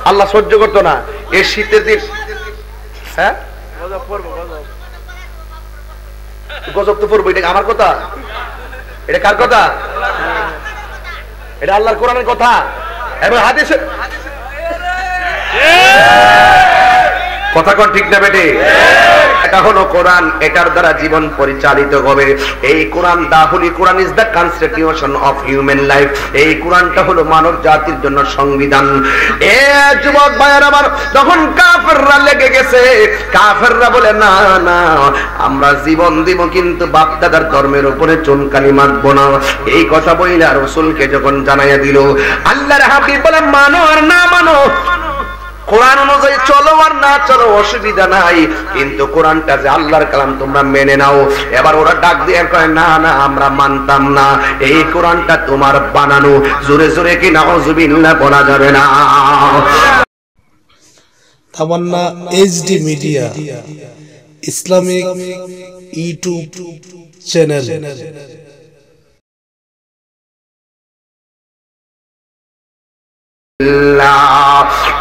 আল্লাহ সহ্য করতো না। এই শীতের দিন হ্যাঁ গজব তো পড়বো, এটা আমার কথা? এটা কার কথা? এটা আল্লাহর কোরআনের কথা এবং হাদিসের কথা। কোন ঠিক না বেটে? এটা হলো কোরআন, এটার দ্বারা জীবন পরিচালিত হবে। এই Quran, the holy Quran is the constitution of human life. এই কোরআনটা হলো মানব জাতির জন্য সংবিধান। এ যুবক ভাইয়ের আমার, যখন কাফেররা লেগে গেছে, কাফেররা বলে না না আমরা জীবন দিব কিন্তু বাপ দাদার ধর্মের উপরে চুনকালি মাখবো না। এই কথা বইলা রাসূলকে যখন জানাইয়া দিল, আল্লাহর হাবিব বলে মানো আর না মানো, কোরআন অনুযায়ী চলো আর না চলো অসুবিধা নাই, কিন্তু কোরআনটা যে আল্লাহর কালাম তোমরা মেনে নাও। এবার ওরা ডাক দিয়ে কয় না না আমরা মানতাম না, এই কোরআনটা তোমার বানানো। জোরে জোরে কি নাউজুবিল্লাহ বলা যাবে না? Tamanna HD media Islamic YouTube channel.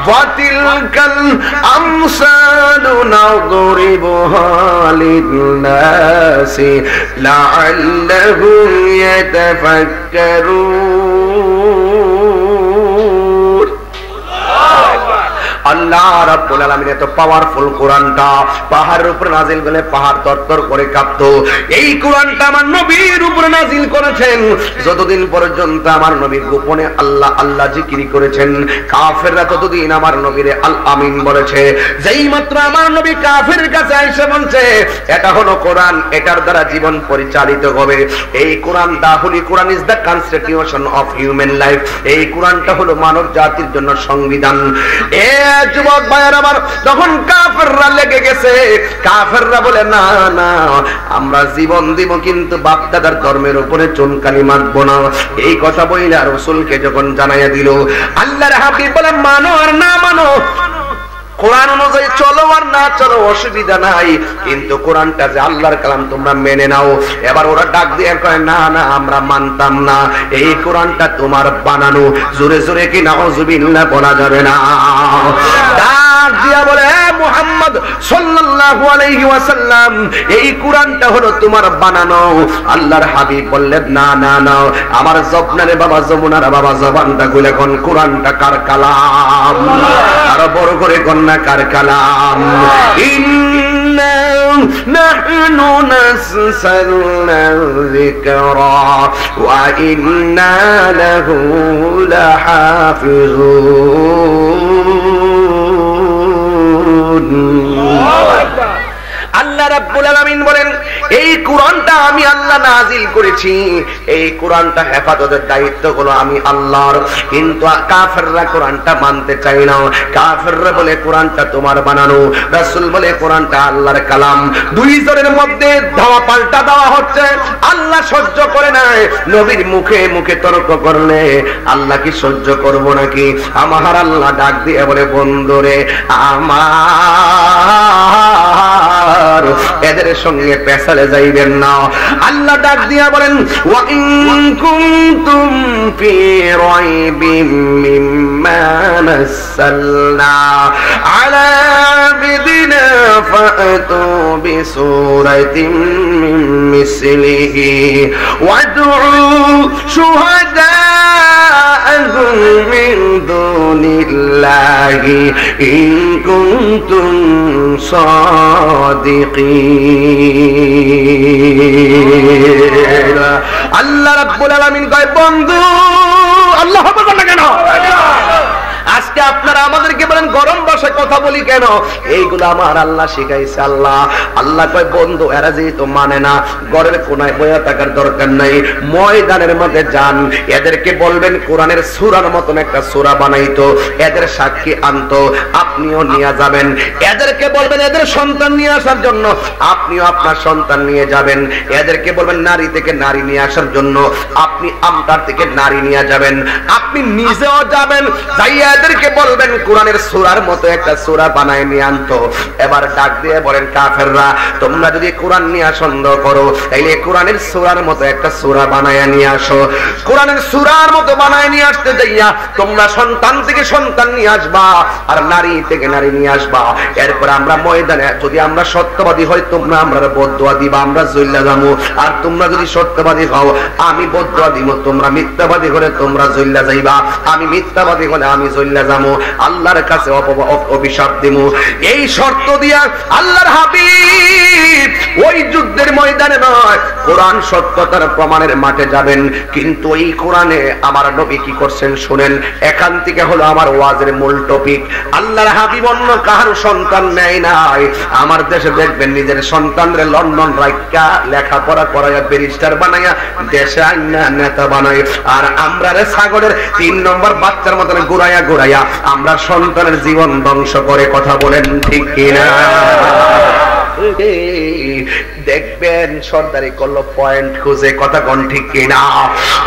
وتلك الأمثال نضربها للناس لعلهم يتفكرون। আল্লাহ রাব্বুল আলামিন এত পাওয়ারফুল কোরআনটা পাহাড়ের উপরে নাজিল করলে পাহাড় তরতর করে কাঁপতো। এই কোরআনটা আমার নবীর উপরে নাজিল করেছেন। যতদিন পর্যন্ত আমার নবী গোপনে আল্লাহ আল্লাহ জিকির করেছেন, কাফেররা ততদিন আমার নবীরে আল আমিন বলেছে। যেই মাত্র আমার নবী কাফেরের কাছে এসে বলছে এটা হলো কোরআন, এটার দ্বারা জীবন পরিচালিত হবে। এই Quran, the holy Quran is the constitution of human life. এই কোরআনটা হলো মানব জাতির জন্য সংবিধান। যুবক ভাইয়ের আমার, যখন কাফেররা লেগে গেছে, কাফেররা বলে না না আমরা জীবন দিব কিন্তু বাপ দাদার ধর্মের উপরে চুনকালি মাখবো না। এই কথা বইলা রাসূলকে যখন জানাইয়া দিল, আল্লাহর হাবিব বলে মানো আর না মানো, কোরআন অনুযায়ী চলো আর না চলো অসুবিধা নাই, কিন্তু কোরআনটা যে আল্লাহর কালাম তোমরা মেনে নাও। এবার ওরা ডাক দিয়ে কয় না না আমরা মানতাম না, এই কোরআনটা তোমার বানানো। জোরে জোরে কি নাউজুবিল্লাহ বলা যাবে না? ডাক দিয়া বলে মুহাম্মদ সাল্লাল্লাহু আলাইহি ওয়াসাল্লাম, এই কোরআনটা হলো তোমার বানানো। আল্লাহর হাবিব বললেন না না না আমার জবনারে বাবা যমুনার বাবা জবানটা খুলে কোন কোরআনটা কার কালাম? আর বড় করে কোন কার কালাম? ইন্না নাহনু নাসসালনা যিকরা ওয়া ইন্না লাহু লাহাফিজুন। আল্লাহ রাব্বুল আলামিন বলেন এই কোরআনটা আমি আল্লাহ নাজিল করেছি, এই কোরআনটা হেফাজতের দায়িত্ব হলো আমি আল্লাহর। কিন্তু কাফেররা কোরআনটা মানতে চায় না। কাফেররা বলে কোরআনটা তোমার বানানো, রাসূল বলে কোরআনটা আল্লাহর কালাম। দুই জনের মধ্যে ধাওয়া পাল্টা দেওয়া হচ্ছে। আল্লাহ সহ্য করে না, নবীর মুখে মুখে তর্ক করলে আল্লাহ কি সহ্য করব নাকি? আমার আল্লাহ ডাক দিয়ে বলে বন্ধুরে আমার, এদের সঙ্গে পেছালে যাইবেন না। আল্লাহ ডাক দিয়া বলেন ওয়া ইন কুনতুম ফি রাইবিম মিম্মা নাসালনা আলা বিদিনা ফাতু বিসূরাতিন মিন মিসলিহি ওয়াদউ শুহাদাআকুম মিন দুনিল্লাহি ইন কুনতুম সাদিকিন। আল্লাহ রাব্বুল আলামিন কয় বন্ধু আল্লাহ হবে না কেন? আজকে আপনারা আমাদেরকে বলেন গরম ভাষায় কথা বলি কেন? এইগুলো আমার আল্লাহ শিখাইছে। আল্লাহ আল্লাহ কয় বন্ধু এরা যেহেতু মানে না, ঘরের কোনায় বইয়া থাকার দরকার নাই, ময়দানের মধ্যে যান, এদেরকে বলবেন কোরআনের সূরার মতন একটা সূরা বানাইতো, এদের সাক্ষী আনতো, আপনিও নিয়ে যাবেন। এদেরকে বলবেন এদের সন্তান নিয়ে আসার জন্য, আপনিও আপনার সন্তান নিয়ে যাবেন। এদেরকে বলবেন নারী থেকে নারী নিয়ে আসার জন্য, আপনি আমতার থেকে নারী নিয়ে যাবেন, আপনি নিজেও যাবেন। যাইয়া এদেরকে বলবেন কোরআনের সূরার মতো একটা সূরা বানায় নিয়ে আনতো। এবার ডাক দিয়ে বলেন কাফেররা, তোমরা যদি কোরআন নিয়ে সন্দেহ করো তাইলে কোরআনের সূরার মতো একটা সূরা বানায় নিয়ে আসো। কোরআনের সূরার মতো বানায় নিয়ে আসতে যাইয়া তোমরা সন্তান থেকে সন্তান নিয়ে আসবা আর নারী থেকে নারী নিয়ে আসবা। এরপর আমরা ময়দানে যদি আমরা সত্যবাদী হই তোমরা আমরা বদদুয়া দিবা, আমরা জইল্লা যাবো। আর তোমরা যদি সত্যবাদী হও আমি বদদুয়া দিব, তোমরা মিথ্যাবাদী হলে তোমরা জইল্লা যাইবা, আমি মিথ্যাবাদী হলে আমি জইল্লা যাবো, আল্লাহর কাছে অভিশাপ দিব। এই শর্ত দিয়া আল্লাহর হাবিব ওই যুদ্ধের ময়দানে নয় কোরআন সত্যতার প্রমাণের মাঠে যাবেন। কিন্তু এই কোরআনে আমার নবী কি করছেন শুনেন। এখান থেকে হলো আমার ওয়াজের মূল টপিক। আল্লাহর হাবিব অন্য কারো সন্তান নেয় নাই। আমার দেশে দেখবেন নিজের সন্তানরে লন্ডন রাইকা লেখাপড়া করাইয়া ব্যারিস্টার বানাইয়া দেশে আইনা নেতা বানাই, আর আমরা রে ছাগলের 3 নম্বর বাচ্চার মতন ঘুরাইয়া ঘুরাইয়া আমরা সন্তানের জীবন ধ্বংস করে। কথা বলেন ঠিক কিনা? দেখবেন সর্দারি করলো পয়েন্ট খুঁজে। কথা কোন ঠিক কিনা?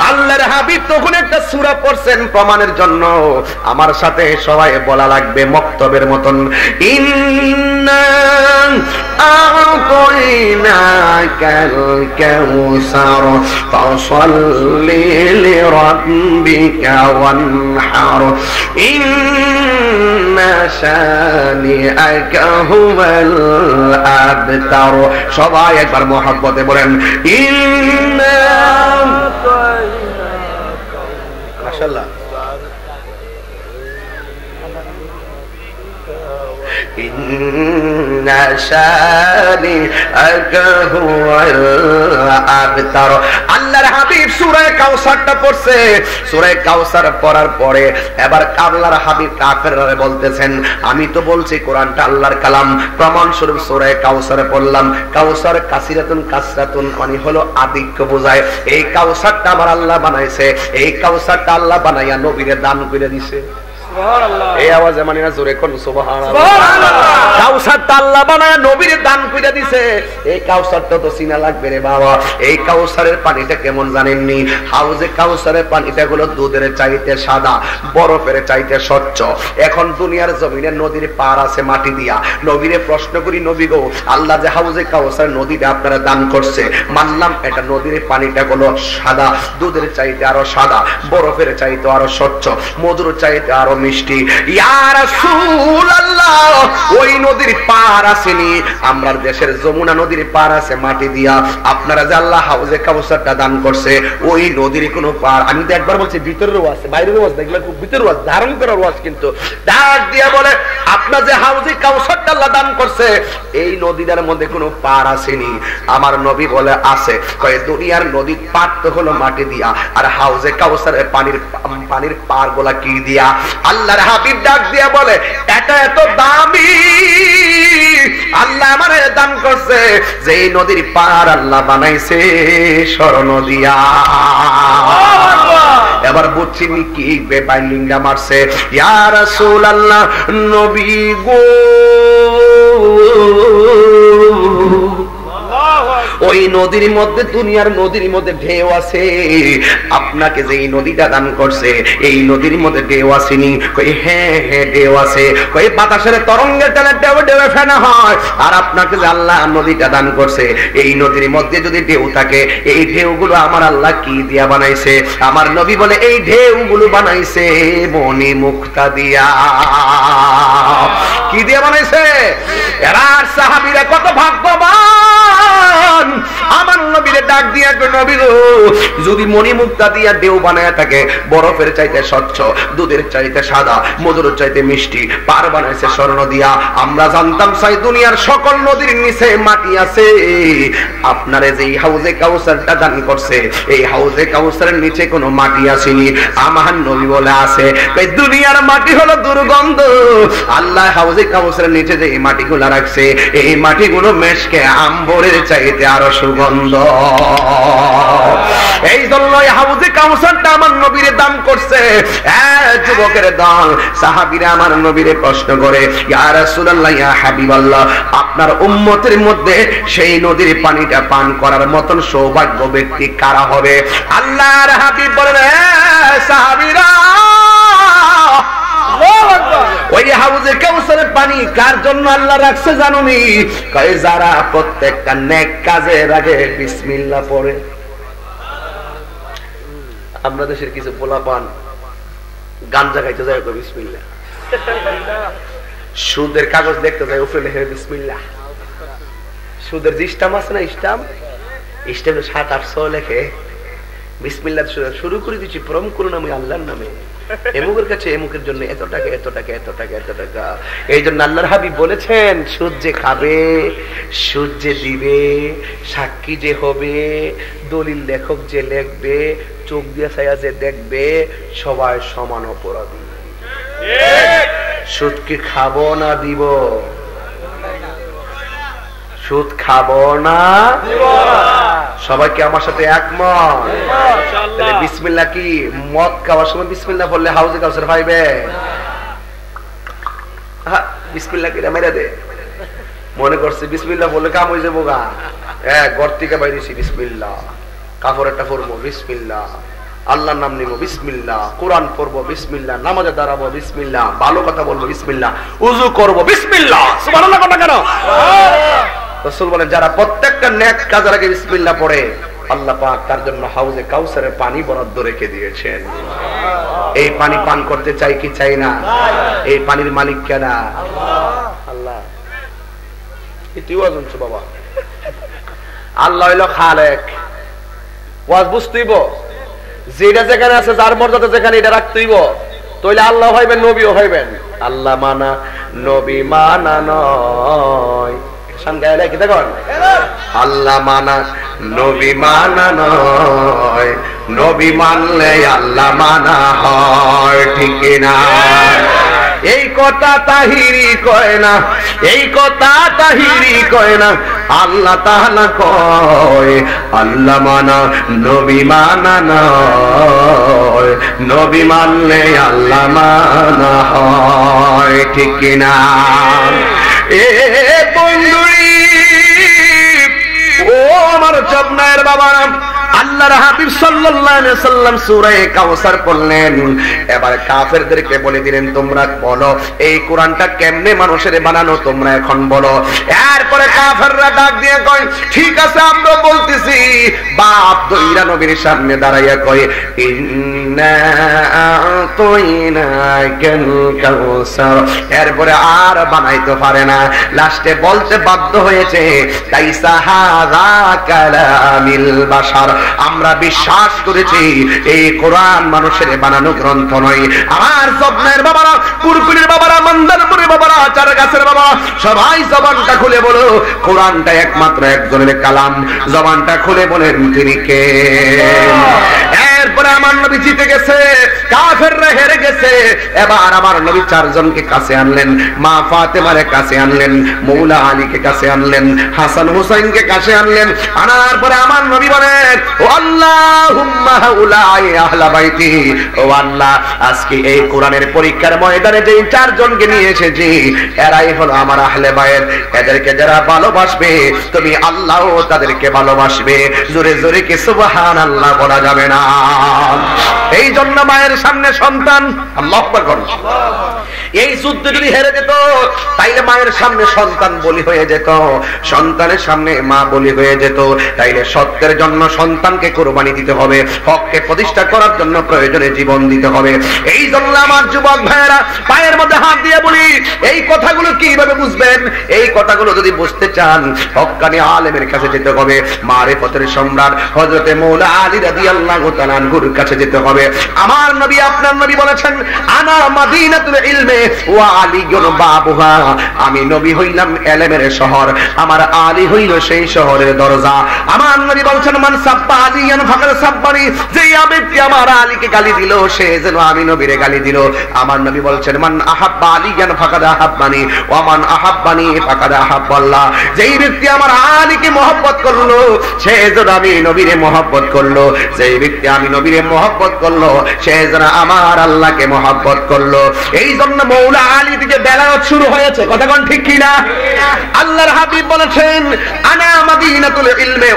আল্লাহর হাবিব তখন একটা সূরা পড়ছেন প্রমাণের জন্য। আমার সাথে সবাই বলা লাগবে মক্তবের মতন, ইন্না আ'তাইনাকাল কাউসার ফাসাল্লি লিরাব্বিকা ওয়ানহার ইন্না শানিআকা হুয়াল আবতার। সবাই একবার মহব্বতে বলেন ইন্না। মাশাআল্লাহ। ইন্না শানিআকা হুয়াল আবতার। আল্লাহর হাবিব সূরা কাউসারটা পড়ছে। সূরা কাউসার পড়ার পরে এবার আল্লাহর হাবিব কাফেররা বলতেছেন আমি তো বলছি কোরআনটা আল্লাহর কালাম, প্রমাণ স্বরূপ সূরা কাউসারে পড়লাম। কাউসার কাসিরাতুন কাসরাতুন মানে হলো আধিক্য বোঝায়। এই কাউসারটা আমার আল্লাহ বানাইছে, এই কাউসারটা আল্লাহ বানাইয়া নবীরে দান করে দিছে। এই আওয়াজে মানে না জোরে কোন সুবহানাল্লাহ। কাউসারটা আল্লাহ বানায়া নবীর দান কইরা দিছে। এই কাউসারটা তো চিনা লাগবে রে বাবা। এই কাউসারের পানিটা কেমন জানেননি? হাউজে কাউসারের পানিটা গুলো দুধের চাইতে সাদা, বরফের চাইতে স্বচ্ছ। এখন দুনিয়ার জমিনে নদীর পার আছে মাটি দিয়া। নবীরে প্রশ্ন করি নবী গো, আল্লাহ যে হাউজে কাউসার নদীটা আপনারা দান করছে, মানলাম এটা নদীর পানিটা গুলো সাদা, দুধের চাইতে আরো সাদা, বরফের চাইতে আরো স্বচ্ছ, মধুর চাইতে আরো মিষ্টি। ইয়া রাসূলুল্লাহ ওই নদীর পার আসেনি, আমরা দেশের যমুনা নদীর পার আছে মাটি দিয়া। আপনারা যে আল্লাহ হাউজে কাউসারটা দান করছে ওই নদীর কোনো পার, আমি তো একবার বলছি ভিতরেরও আছে বাইরেরও আছে, দেখলে খুব ভিতরেরও আছে, ধারণ করার ওয়াজ। কিন্তু ডাক দিয়া বলে আপনার যে হাউজে কাউসারটা আল্লাহ দান করছে এই নদীটার মধ্যে কোনো পার আসেনি। আমার নবী বলে আছে। কয় দুনিয়ার নদীর পার তো হলো মাটি দিয়া, আর হাউজে কাউসারের পানির পার গুলা কি দিয়া? আল্লাহর হাবিব ডাক দিয়া বলে এটা এত দামি, আল্লাহ আমারে দান করছে যে এই নদীর পার আল্লাহ বানাইছে স্বর্ণ দিয়া। এবার বুঝছি কি বেবাইলিঙ্গা মারছে। ইয়া রাসূলুল্লাহ নবী গো, ওই নদীর মধ্যে দুনিয়ার নদীর মধ্যে ঢেউ আছে, আপনাকে যে এই নদীটা দান করছে এই নদীর মধ্যে ঢেউ আসেনি? কই হ্যাঁ হ্যাঁ ঢেউ আছে। কই বাতাসের তরঙ্গের টানে ঢেউ ঢেউ ফেনা হয়, আর আপনাকে যে আল্লাহ নদীটা দান করছে এই নদীর মধ্যে যদি ঢেউ থাকে এই ঢেউগুলো আমার আল্লাহ কি দিয়া বানাইছে? আমার নবী বলে এই ঢেউগুলো বানাইছে মনি মুক্তা দিয়া। কি দিয়া বানাইছে? এরা সাহাবীরা কত ভাগ্যবান। আমার নবীরে ডাক দিয়া কই নবী গো, যদি মনি মুক্তা দিয়া ঢেউ বানায়া থাকে, বরফের চাইতে স্বচ্ছ, দুধের চাইতে সাদা, মধুর চাইতে মিষ্টি, পার বানাইছে স্বর্ণ দিয়া। আমরা জানতাম সাই দুনিয়ার সকল নদীর নিচে মাটি আছে, আপনারে যে হাউজে কাউসারটা দান করছে এই হাউজে কাউসারের নিচে কোনো মাটি আসেনি। আমার নবী বলে আছে। এই দুনিয়ার মাটি হলো দুর্গন্ধ, আল্লাহ হাউজে কাউসারের নিচে যে মাটিগুলো রাখছে এই মাটিগুলো মেশকে আম্বরের চাইতে আরো সুগন্ধ। এই জন্য হাউজে কাউসারটা আমার নবীরে দান করছে। যুবকের দল সাহাবীরা আমার নবীরে প্রশ্ন করে ইয়া রাসূলুল্লাহ ইয়া হাবিবাল্লাহ আপনার উম্মতের মধ্যে সেই নদীর পানিটা পান করার মতন সৌভাগ্য ব্যক্তি কারা হবে? আল্লাহর হাবিব বলেন সাহাবীরা ওই হাউজে কাউসারের পানি কার জন্য আল্লাহ রাখছে জানোনি? কয় যারা প্রত্যেকটা নেক কাজের আগে বিসমিল্লাহ পড়ে। আমরা দেশের কিছু পোলাপান গাঞ্জা খাইতে যায় বিসমিল্লাহ, সুদের কাগজ দেখতে যায় উপরে লেখে বিসমিল্লাহ, সুদের যে স্টাম্প আছে না স্টাম্পে 700-800 লেখে বিসমিল্লাহ শুরু করে দিচ্ছি, প্রম করুন আমি আল্লাহর নামে, এমুকের কাছে এমুকের জন্য এত টাকা এত টাকা এত টাকা এত টাকা। এই জন্য আল্লাহর হাবিব বলেছেন সুদ যে খাবে, সুদ যে দিবে, সাক্ষী যে হবে, দলিল লেখক যে লিখবে, চোখ দিয়ে ছায়া যে দেখবে, সবাই সমান অপরাধী। সুদ কি খাবো না দিব? সুদ খাবো না দিব? সবাই কি আমার সাথে একমত? তাহলে বিসমিল্লাহ কি মদ খাওয়ার সময় বিসমিল্লাহ বললে হাউজে কাউসার পাইবে? বিসমিল্লাহ কি মেরে দে, মনে করছে বিসমিল্লাহ বললে কাম হয়ে যাবো গা, ঘর থেকে বাইরেছি বিসমিল্লাহ, কাপড়টা পরবো বিসমিল্লাহ, আল্লাহর নাম নিব বিসমিল্লাহ, কোরআন পড়বো বিসমিল্লাহ, নামাজে দাঁড়াবো বিসমিল্লাহ, ভালো কথা বলবো বিসমিল্লাহ, উযু করবো বিসমিল্লাহ। সুবহানাল্লাহ কথা কেন? রাসূল বলেন যারা প্রত্যেকটা নেক কাজের আগে বিসমিল্লাহ পড়ে আল্লাহ পাক তার জন্য হাউজে কাউসারের পানি বরাদ্দ রেখে দিয়েছেন। এই পানি পান করতে চাই কি চাই না? এই পানির মালিক কেনা? আল্লাহ। এটিও শুনছো বাবা, আল্লাহ হইল খালেক। ওয়াজ বুঝতেইব, যেটা যেখানে আছে যার মর্যাদা যেখানে এটা রাখতেইব, তাইলে আল্লাহ হইবেন নবীও হইবেন। আল্লাহ মানা নবী মানা নয়, আল্লাহ মানা নবী মানা নয়, নবী মানলে আল্লাহ মানা হয়, ঠিক না? এই কথা তাহিরি কয় না, এই কথা তাহিরি কয় না, আল্লাহ তাআলা কয় আল্লাহ মানা নবী মানা নয়, নবী মানলে আল্লাহ মানা হয়, ঠিক না? এ বন্ধুরি ও আমার চবনায়ের বাবারা, আল্লাহর হাবিব সাল্লাল্লাহু আলাইহি ওয়াসাল্লাম সূরা কাউসার পড়লেন। এবার কাফেরদেরকে বলে দিলেন তোমরা বলো এই কোরআনটা কেমনে মানুষের বানানো, তোমরা এখন বলো। এরপরে কাফেররা ডাক দিয়ে কয় ঠিক আছে আমরা বলতেছি। বাপ দইরা নবীর সামনে দাঁড়াইয়া কয় ইন্না আতাইনাকাল কাউসার। এরপরে আর বানাইতে পারে না, লাস্টে বলতে বাধ্য হয়েছে লাইসা হাযা কালামিল বাশার, আমরা বিশ্বাস করেছি এই কোরআন মানুষের বানানো গ্রন্থ নয়। আমার জবনের বাবারা, পুরপুরের বাবারা, মন্দারপুরের বাবারা, চারগাছের বাবা, সবাই জবানটা খুলে বলো কোরআনটা একমাত্র একজনের কালাম। জবানটা খুলে বলেন তিনি কে? এরপরে আমার নবী জিতে গেছে, কাফেররা হেরে গেছে। এবার আমার নবী চারজনকে কাছে আনলেন, মা ফাতেমার কাছে আনলেন, মৌলা আলীকে কাছে আনলেন, হাসান হুসাইনকে কাছে আনলেন। আনার পরে আমার নবী বলেন ও আল্লাহুম্মা হাউলাই আহলা বাইতি, ও আল্লাহ আজকে এই কোরআনের পরীক্ষার ময়দানে যে চারজনকে নিয়ে এসেছি এরাই হলো আমার আহলে বাইত। এদেরকে যারা ভালোবাসবে তুমি আল্লাহও তাদেরকে ভালোবাসবে। জোরে জোরে কি সুবহানাল্লাহ বলা যাবে না? এই জন্য মায়ের সামনে সন্তান, আল্লাহু আকবার, এই যুদ্ধ যদি হেরে যেত তাইলে মায়ের সামনে সন্তান বলি হয়ে যেত, সন্তানের সামনে মা বলি হয়ে যেত। তাইলে সত্যের জন্য সন্তানকে কোরবানি দিতে হবে, হককে প্রতিষ্ঠা করার জন্য প্রয়োজনে জীবন দিতে হবে। এই জন্য আমার যুবক ভাইয়েরা পায়ের মধ্যে হাত দিয়ে বলি এই কথাগুলো কিভাবে বুঝবেন? এই কথাগুলো যদি বুঝতে চান হক্কানি আলেমের কাছে যেতে হবে, মারিফতের সম্রাট হযরতে মৌলা আলী রাদিয়াল্লাহু তাআলা আনহুর কাছে যেতে হবে। আমার নবী আপনার নবী বলেছেন আনা মাদিনাতুল ইলমে ওয়া আলীউন বাবুহা, আমি নবী হইলাম ইলমের শহর, আমার আলী হইল সেই শহরের দরজা। আমার নবী বলেছেন মান সাব্বা আলিয়ান ফাকাদ সাব্বানি, যে ব্যক্তি আমার আলীকে গালি দিল সে যেন আমি নবীরে গালি দিল। আমার নবী বলেছেন মান আহাব্বা আলিয়ান ফাকাদ আহাব্বানি ওয়া মান আহাব্বানি ফাকাদ আহাব্বাল্লাহ, যেই ব্যক্তি আমার আলীকে মহব্বত করলো সে যেন আমি নবীরে মহব্বত করলো, যেই ব্যক্তি আমি নবীরে মহব্বত করলো সে যেন আমার আল্লাহকে মহব্বত করলো। এই জন্য মৌলা আলী যে বেলায়েত শুরু হয়েছে, কথা কোন ঠিক কিনা? আল্লাহর হাবিব বলেছেন আনা মাদিনাতুল ইলমে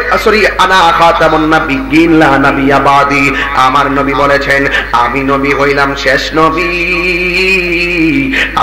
আনা খাতামুন নাবিয়্যিন লা নাবিয়্যা বাদি। আমার নবী বলেছেন আমি নবী হইলাম শেষ নবী,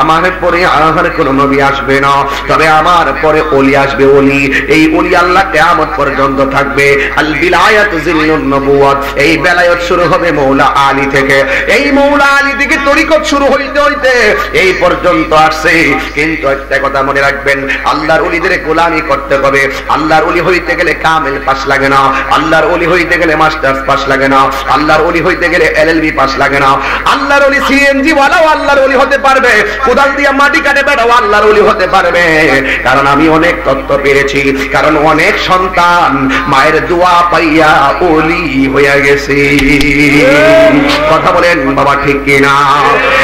আমার পরে আর কোন নবী আসবে না, তবে আমার পরে ওলি আসবে। ওলি, এই ওলি আল্লাহ কিয়ামত পর্যন্ত থাকবে। আল বিলায়াতু জিল্লুন নবুওয়াত, এই বেলায়েত শুরু হবে মৌলা আলী থেকে। এই মৌলা আলী থেকে তরিকত শুরু হইতে হইতে এই পর্যন্ত আসছে। কিন্তু একটা কথা মনে রাখবেন, আল্লাহর ওলিদের গোলামি করতে হবে। আল্লাহর ওলি হইতে গেলে কামেল পাস লাগে না, আল্লাহর ওলি হইতে গেলে মাস্টার্স পাস লাগে না, আল্লাহর ওলি হইতে গেলে এলএলবি পাস লাগে না। আল্লাহর ওলি সিএনজি ওয়ালাও আল্লাহর ওলি হতে পারবে, কোদাল দিয়ে মাটি কাটে বেটাও আল্লাহর ওলি হতে পারবে। কারণ আমি অনেক তথ্য পেয়েছি, কারণ অনেক সন্তান মায়ের দোয়া পাইয়া ওলি হয়ে গেছে। কথা বলেন বাবা ঠিক কিনা?